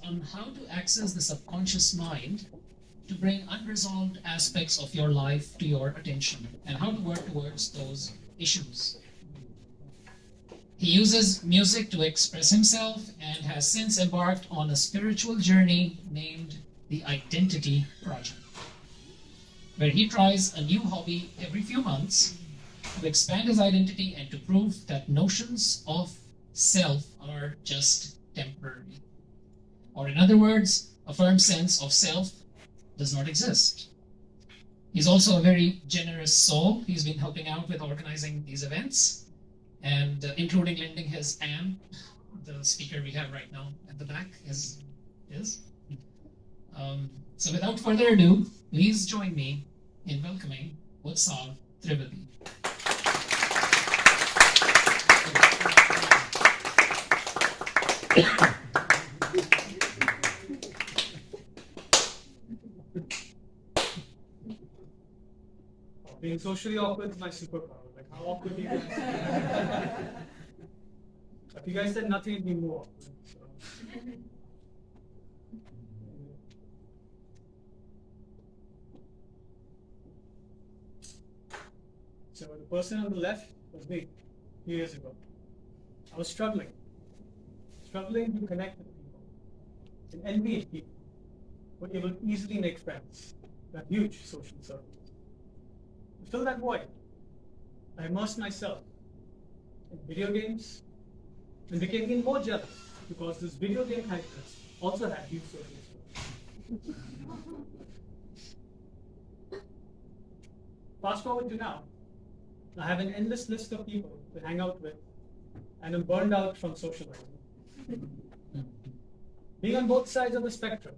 on how to access the subconscious mind to bring unresolved aspects of your life to your attention and how to work towards those issues. He uses music to express himself and has since embarked on a spiritual journey named the Identity Project, where he tries a new hobby every few months to expand his identity and to prove that notions of self are just temporary. Or, in other words, a firm sense of self does not exist. He's also a very generous soul. He's been helping out with organizing these events and including lending his amp. The speaker we have right now at the back is. So without further ado, please join me in welcoming Mazlow Trivedi. Being socially awkward is my superpower. Like, how awkward do you guys? If you guys said nothing, it'd be more awkward. So the person on the left was me, a few years ago. I was struggling to connect with people, and envied people were able to easily make friends, that huge social circle. To fill that void, I immersed myself in video games and became even more jealous because this video game characters also had huge social circles. Fast forward to now, I have an endless list of people to hang out with and am burned out from socializing. Being on both sides of the spectrum,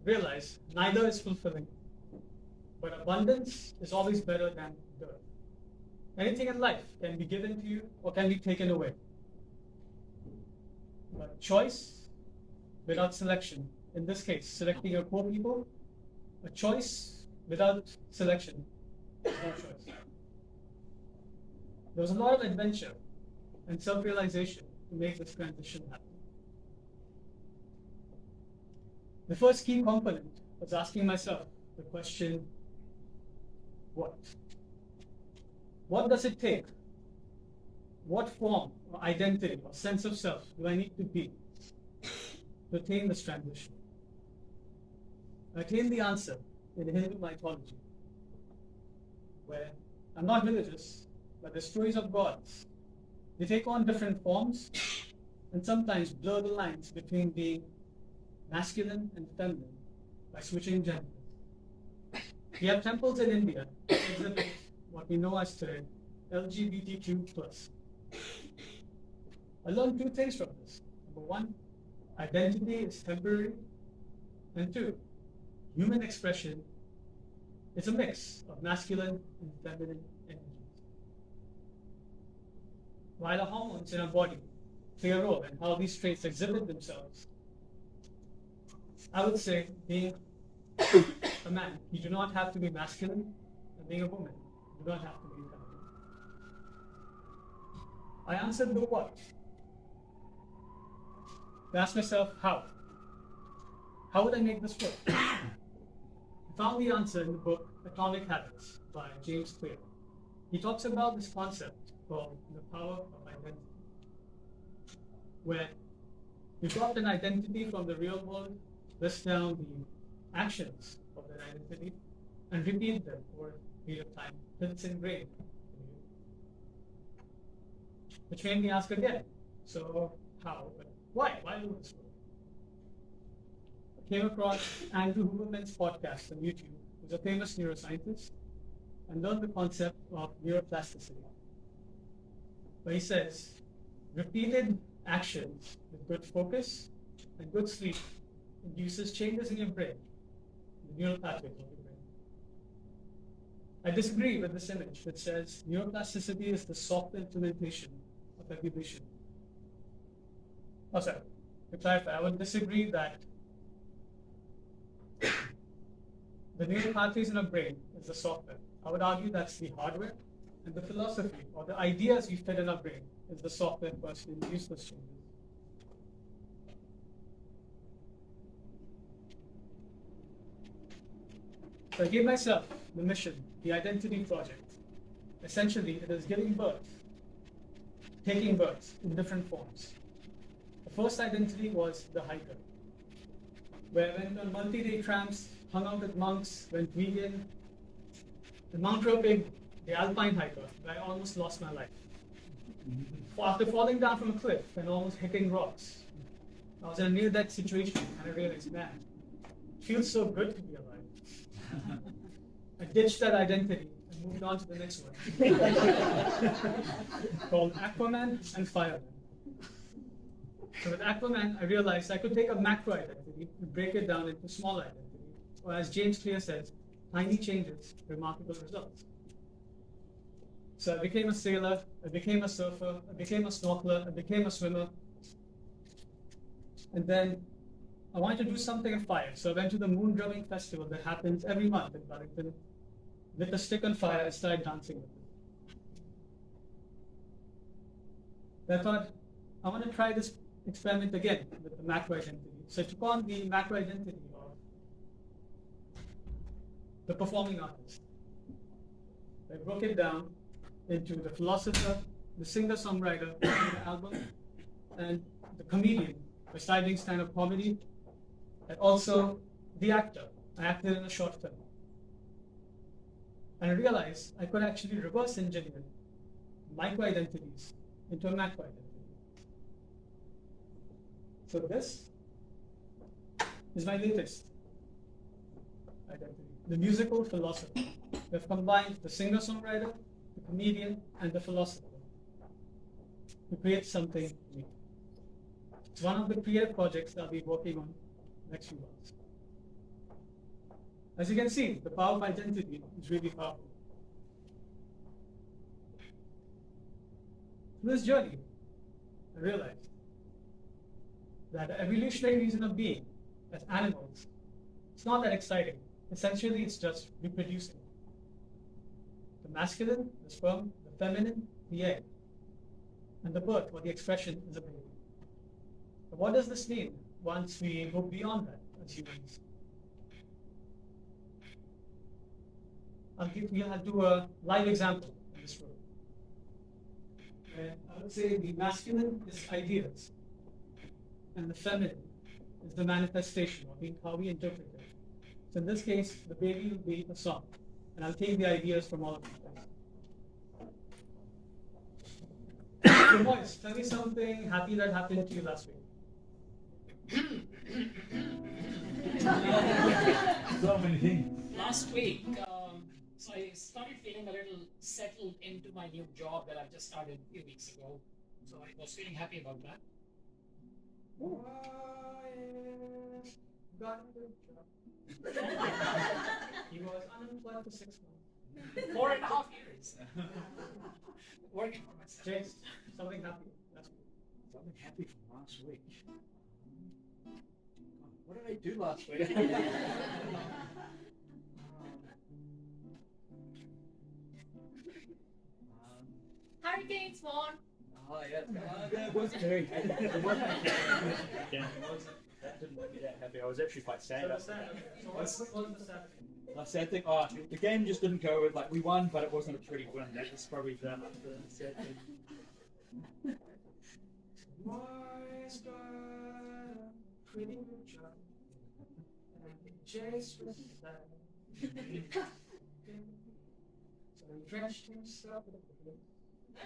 realize neither is fulfilling. But abundance is always better than dearth. Anything in life can be given to you or can be taken away. But choice without selection, in this case, selecting your core people, a choice without selection is no choice. There was a lot of adventure and self-realization to make this transition happen. The first key component was asking myself the question, what? What does it take? What form or identity or sense of self do I need to be to attain this transition? I attained the answer in Hindu mythology, where I'm not religious, but the stories of gods, they take on different forms and sometimes blur the lines between being masculine and feminine by switching genders. We have temples in India that exhibit what we know as today LGBTQ+. I learned two things from this. Number one, identity is temporary. And two, human expression is a mix of masculine and feminine energies. While the hormones in our body play a role in how these traits exhibit themselves, I would say being a man, you do not have to be masculine, and being a woman, you do not have to be feminine. I answered the what. I asked myself, how? How would I make this work? I found the answer in the book Atomic Habits by James Clear. He talks about this concept called the power of identity, where you drop an identity from the real world, list down the actions of that identity, and repeat them over a period of time till it's ingrained in you. Which made me ask again, so how? Why? Why do this work? I came across Andrew Huberman's podcast on YouTube, who's a famous neuroscientist, and learned the concept of neuroplasticity, where he says, repeated actions with good focus and good sleep induces changes in your brain, the neural pathways of your brain. I disagree with this image that says neuroplasticity is the soft implementation of evolution. Oh, sorry. To clarify, I would disagree that the neural pathways in our brain is the software. I would argue that's the hardware, and the philosophy or the ideas we fit in our brain is the software for us to induce those changes. So I gave myself the mission, the identity project. Essentially, it is giving birth, taking birth in different forms. The first identity was the hiker, where I went on multi-day tramps, hung out with monks, went vegan. The Mount Roping, the alpine hiker, where I almost lost my life. After falling down from a cliff and almost hitting rocks, I was in a near-death situation, and I realized, man, it feels so good to be alive. I ditched that identity and moved on to the next one, called Aquaman and Fireman. So with Aquaman, I realized I could take a macro identity and break it down into small identity, or as James Clear says, tiny changes, remarkable results. So I became a sailor, I became a surfer, I became a snorkeler, I became a swimmer. And then I wanted to do something of fire. So I went to the moon drumming festival that happens every month in Burlington, lit a stick on fire and started dancing with it. Then I thought, I want to try this experiment again with the macro identity. So I took on the macro identity of the performing artist. I broke it down into the philosopher, the singer-songwriter, the album, and the comedian, by studying stand-up comedy, and also the actor. I acted in a short film. And I realized I could actually reverse engineer micro-identities into a macro-identity. So this is my latest identity, the musical philosopher. We have combined the singer-songwriter, the comedian, and the philosopher to create something new. It's one of the creative projects that I'll be working on next few months. As you can see, the power of identity is really powerful. Through this journey, I realized that the evolutionary reason of being as animals, it's not that exciting. Essentially, it's just reproducing. The masculine, the sperm, the feminine, the egg, and the birth or the expression is a baby. But what does this mean once we go beyond that as humans? I'll do a live example in this room. And I would say the masculine is ideas, and the feminine is the manifestation, or how we interpret it. So in this case, the baby will be a song, and I'll take the ideas from all of you guys. So boys, tell me something happy that happened to you last week. So many things. Last week, so I started feeling a little settled into my new job that I've just started a few weeks ago. So I was feeling happy about that. He was unemployed for 6 months. 4.5 years. Working for myself. James, something happy. That's good. Something happy from last week. What did I do last week? Hurricanes, Vaughn. Oh yeah, that wasn't very happy. It wasn't yeah, that didn't make me that happy. I was actually quite sad. So what's the sad thing? The sad thing, the game just didn't go with, like, we won, but it wasn't a pretty win. That was probably the sad thing. Boys got a pretty good job, and Jace was sad. So he drenched himself with a blue.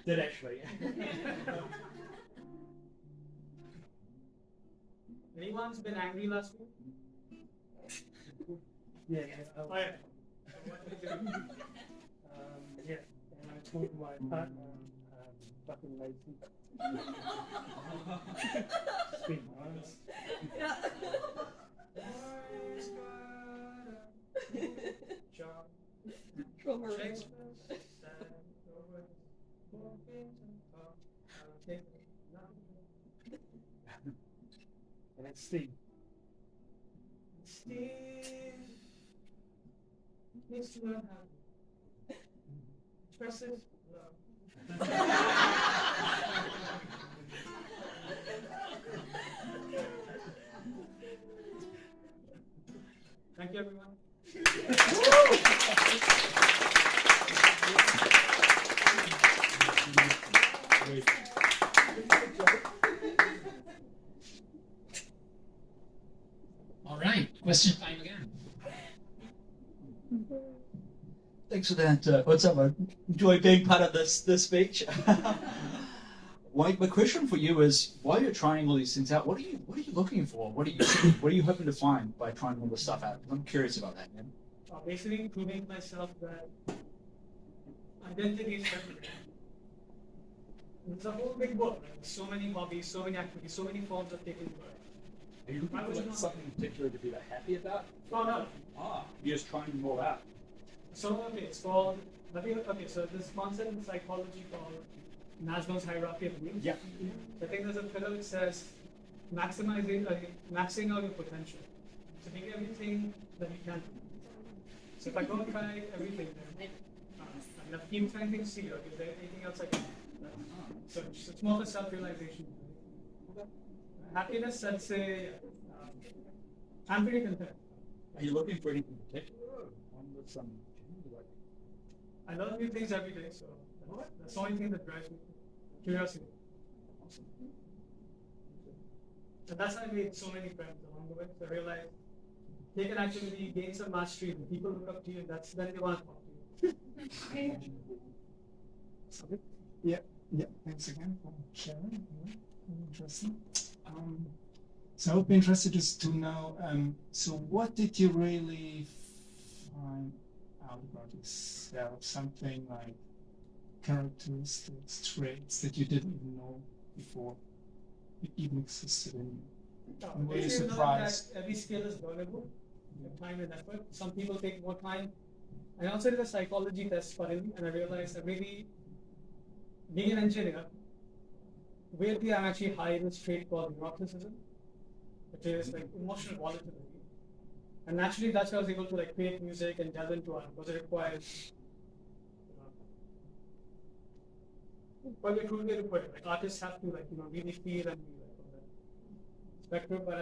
Did actually. Anyone's been angry last week? Yeah, Oh, yeah. yeah, and I told my partner, fucking lazy. Just being honest. Yeah. Boys got a good job. Trauma Jace ring. was sad. Over walking and talk. I'll take it. And it's Steve. Steve needs to learn how to express his love. Thank you, everyone. Sweet. All right, question time again. Thanks for that. What's up? I enjoyed being part of this speech. My question for you is, while you're trying all these things out, what are you looking for? What are you hoping to find by trying all this stuff out? I'm curious about that, man. Basically proving to myself that identity is everything. It's a whole big world. Right? So many hobbies, so many activities, so many forms of taking part. Are you looking for something in particular to be like happy about? Oh no. You're just trying them all out. So okay, it's called. So this concept in psychology called Maslow's hierarchy of needs. Yeah. I think there's a pillar which says maxing out your potential. So doing everything that you can. So if I go and try everything, then I'm gonna keep trying things here. Is there anything else I can do? So it's more of a self-realization. Happiness, I'd say, I'm pretty content. Are you looking for anything particular? I learn new things every day, so that's the only thing that drives me. Curiosity. And that's how I made so many friends along the way. So I realized they can actually gain some mastery, and people look up to you, and that's then they want to talk to you. Yeah, thanks again for sharing. Yeah, interesting. So I would be interested just to know, so what did you really find out about yourself? Something like characteristics, traits that you didn't even know before it even existed in you? And were you If you know surprised? that every skill is learnable, time and effort. Some people take more time. I also did a psychology test finally, and I realized that maybe being an engineer, weirdly, I'm actually high in this trait called neuroplasticity, which is like emotional volatility. And naturally, that's why I was able to like create music and delve into art because it requires. Well, we're truly to put it. Like artists have to really feel and be like on that spectrum. But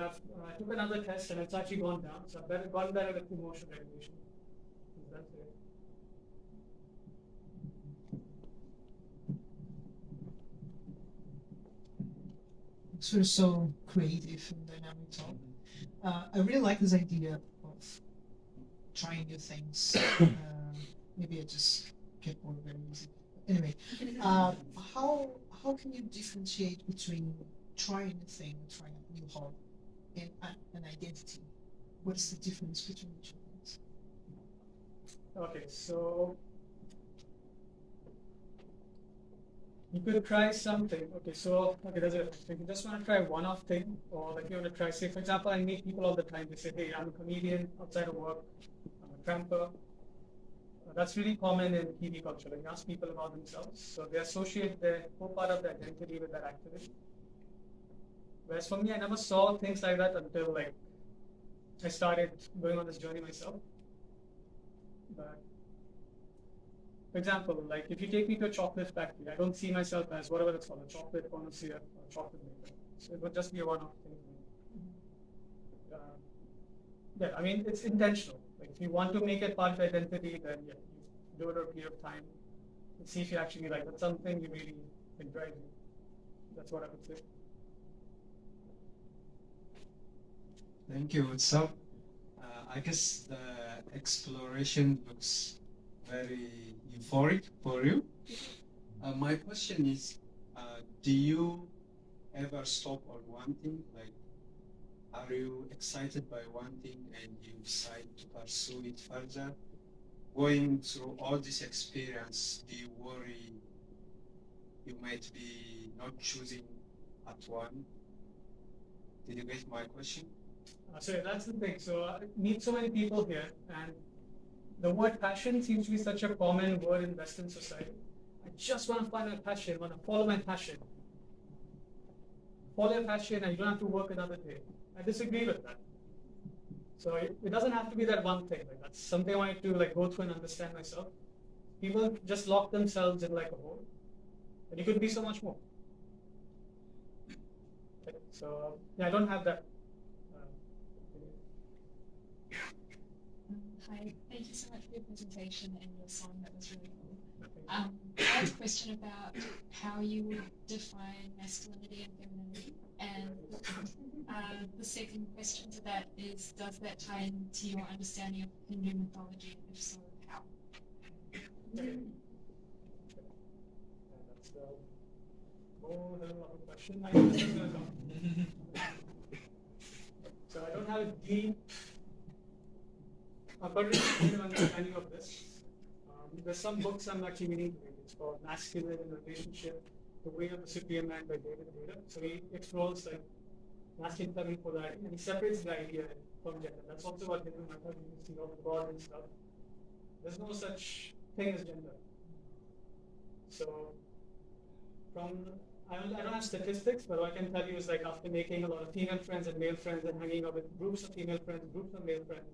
I took another test and it's actually gone down. So I've gotten better with emotional regulation. That's it. Sort of so creative and dynamic talk. I really like this idea of trying new things. Maybe I just get bored very easy. Anyway, how can you differentiate between trying a thing, trying a new hobby, and an identity? What is the difference between the two things? Okay, so you could try something. There's a. If you just want to try a one-off thing, or like you want to try, say, for example, I meet people all the time. They say, "Hey, I'm a comedian outside of work. I'm a tramper." That's really common in TV culture. Like you ask people about themselves, so they associate their whole part of their identity with that activity. Whereas for me, I never saw things like that until like I started going on this journey myself. But for example, like if you take me to a chocolate factory, I don't see myself as whatever it's called, a chocolate connoisseur or a chocolate maker. So it would just be a one-off thing. Yeah, I mean, it's intentional. Like if you want to make it part of the identity, then yeah, you do it over a period of time and see if you actually like that's something you really enjoy doing. That's what I would say. Thank you. So, I guess the exploration looks very euphoric for you. My question is, do you ever stop on one thing? Like, are you excited by one thing and you decide to pursue it further? Going through all this experience, do you worry you might be not choosing at one? Did you get my question? So that's the thing. So I meet so many people here, and the word passion seems to be such a common word in Western society. I just want to find my passion, want to follow my passion. Follow your passion, and you don't have to work another day. I disagree with that. So it doesn't have to be that one thing. Like that's something I wanted to like go through and understand myself. People just lock themselves in like a hole, and you could be so much more. Okay, so yeah, I don't have that. Hi, thank you so much for your presentation and your song. That was really cool. I have a question about how you would define masculinity and femininity. And the second question to that is, does that tie into your understanding of Hindu mythology? If so, how? That's the whole hell of a question. I know this is going to come. So I don't have a deep, deep understanding of this. There's some books I'm actually meaning to read. It's called Masculine in Relationship, The Way of the Superior Man by David Taylor. So he explores like masculine feminine polarity and he separates the idea from gender. That's also what Hindu mythology you see all the God and stuff. There's no such thing as gender. So I don't have statistics, but what I can tell you is like after making a lot of female friends and male friends and hanging out with groups of female friends, groups of male friends,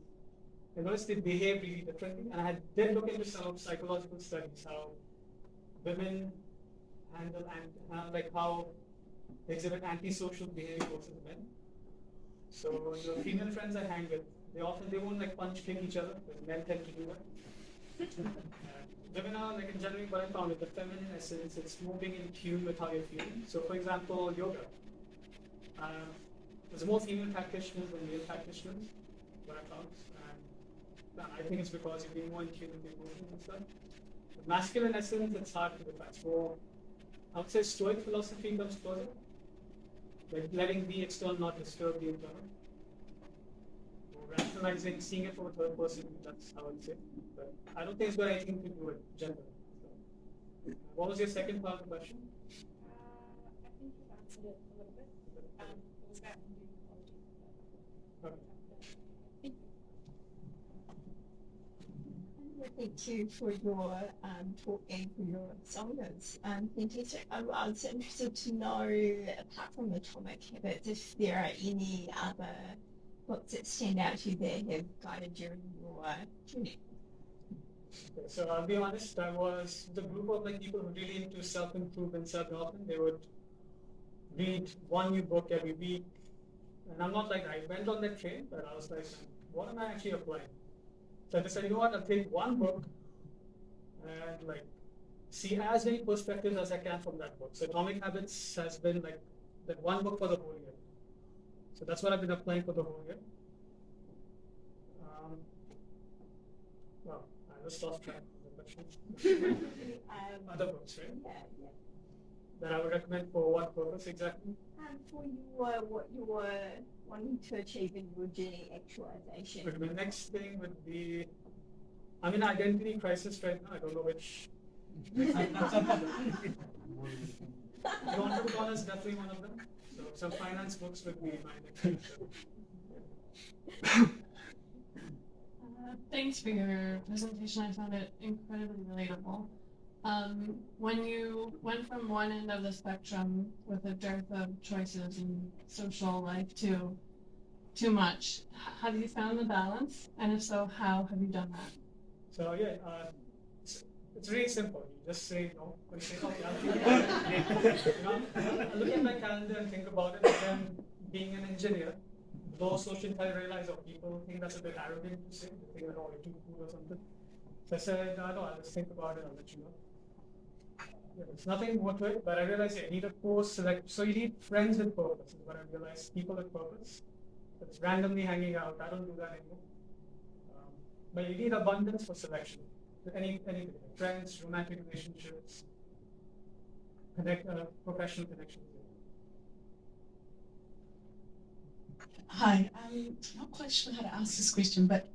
I noticed they behave really differently. And I did look into some psychological studies, how women handle and like how they exhibit antisocial behavior versus men. So the female friends I hang with, they won't like punch kick each other, but men tend to do that. Women are like in general what I found is the feminine essence, it's moving in tune with how you're feeling. So for example, yoga. There's more female practitioners than male practitioners, what I found. And I think it's because you're being more in tune with your emotions and stuff. The masculine essence, it's hard to define. So I would say Stoic philosophy comes closer. Like letting the external not disturb the internal. Or rationalizing, seeing it from a third person, that's how I would say. But I don't think it's got anything to do with gender. So, what was your second part of the question? I think you've answered it a little bit. It was about Hindu mythology. Okay. Thank you for your talk and for your songs. Fantastic. I was interested to know, apart from Atomic Habits, if there are any other books that stand out to you that have guided you in your journey. Okay, so I'll be honest, I was the group of like people who are really into self-improvement, self-development. They would read one new book every week. And I'm not like, I went on that train, but I was like, what am I actually applying? So I decided, you know what, I'll take one book and like see as many perspectives as I can from that book. So Atomic Habits has been like that one book for the whole year. So that's what I've been applying for the whole year. Well, I just lost track of the question. Other books, right? Yeah. That I would recommend for what purpose exactly? For what you were wanting to achieve in your journey, actualization. But the next thing would be, I'm in identity crisis right now. I don't know which. Entrepreneur is definitely one of them. So some finance books would be my next thing. Thanks for your presentation. I found it incredibly relatable. When you went from one end of the spectrum with a dearth of choices in social life to too much, have you found the balance? And if so, how have you done that? So yeah, it's really simple. You just say no. When you say okay, I'll think about it. I look at my calendar and think about it. And then being an engineer, though social I realize people think that's a bit arrogant to say. They think that oh, you're too cool or something. So I said, no, I'll just think about it. I'll let you know. Yeah, there's nothing more to it, but I realized you need a course. So you need friends with purpose. Is what I realized. People with purpose. It's randomly hanging out. I don't do that anymore. But you need abundance for selection. Anything, friends, romantic relationships, professional connections. Hi, I'm not quite sure how to ask this question, but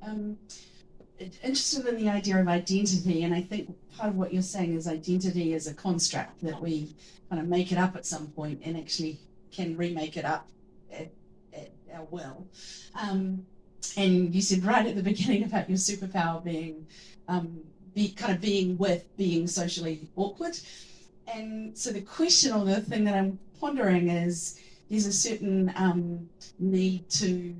interested in the idea of identity, and I think part of what you're saying is identity is a construct that we kind of make it up at some point and actually can remake it up at our will. And you said right at the beginning about your superpower being being socially awkward. And so the question or the thing that I'm pondering is there's a certain need to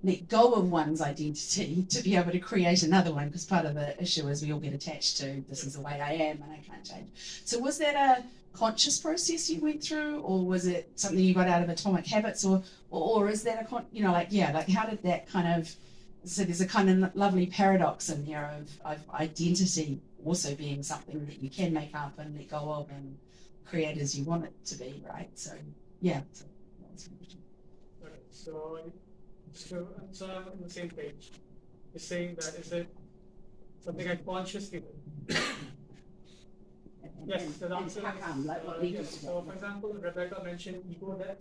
let go of one's identity to be able to create another one, because part of the issue is we all get attached to this is the way I am and I can't change. So was that a conscious process you went through, or was it something you got out of Atomic Habits, or is that how did that kind of, so there's a kind of lovely paradox in here of identity also being something that you can make up and let go of and create as you want it to be, right? So yeah. So that's my question. Okay, so just to answer on the same page, you're saying that is it something I consciously do? Yes, so the answer is, Like what yes. leads to So for example, Rebecca mentioned ego death.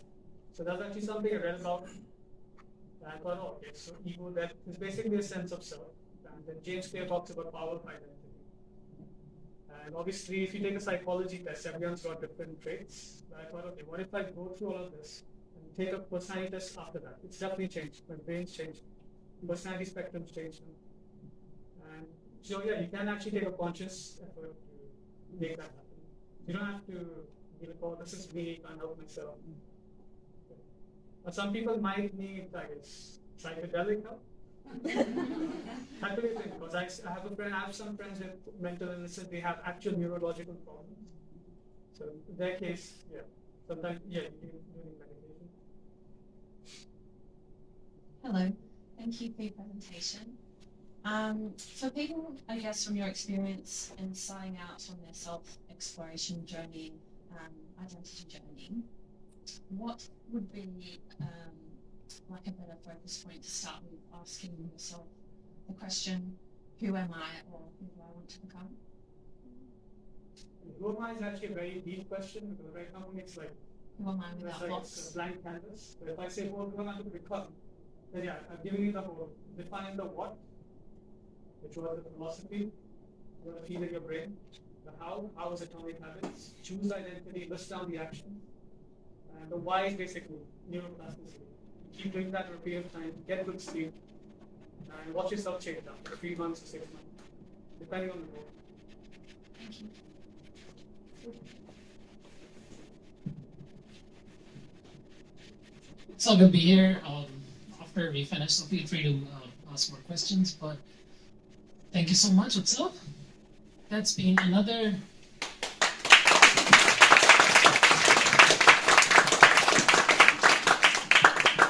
So that's actually something I read about. And I thought, oh, okay, so ego death is basically a sense of self. And then James Clear talks about power of identity. And obviously, if you take a psychology test, everyone's got different traits. But I thought, okay, what if I go through all of this and take a personality test after that? It's definitely changed. My brain's changed. Personality spectrum's changed. And so yeah, you can actually take a conscious effort to make that happen. You don't have to be like, oh, this is me, can't help myself. But some people might need, I guess, psychedelic help. Hypothetically, because I have some friends with mental illnesses, they have actual neurological problems. So in their case, yeah, sometimes, yeah, you need medication. Hello, thank you for your presentation. For people, I guess, from your experience in starting out on their self-exploration journey, identity journey, what would be like a better focus point to start with asking yourself the question, who am I, or who do I want to become? Who am I is actually a very deep question, because right now it's like, Who am I it's without like box? it's a blank canvas. But if I say, well, who am I to become? Then yeah, I'm giving you the whole, define the what, which was the philosophy, you want to feel in your brain. The how is atomic habits, choose identity, list down the action. And the why is basically neuroplasticity. Keep doing that for a period of time, get good sleep, and watch yourself change after 3 months or 6 months, depending on the goal. Thank you. So we'll be here after we finish, so feel free to ask more questions. But thank you so much, what's up? That's been another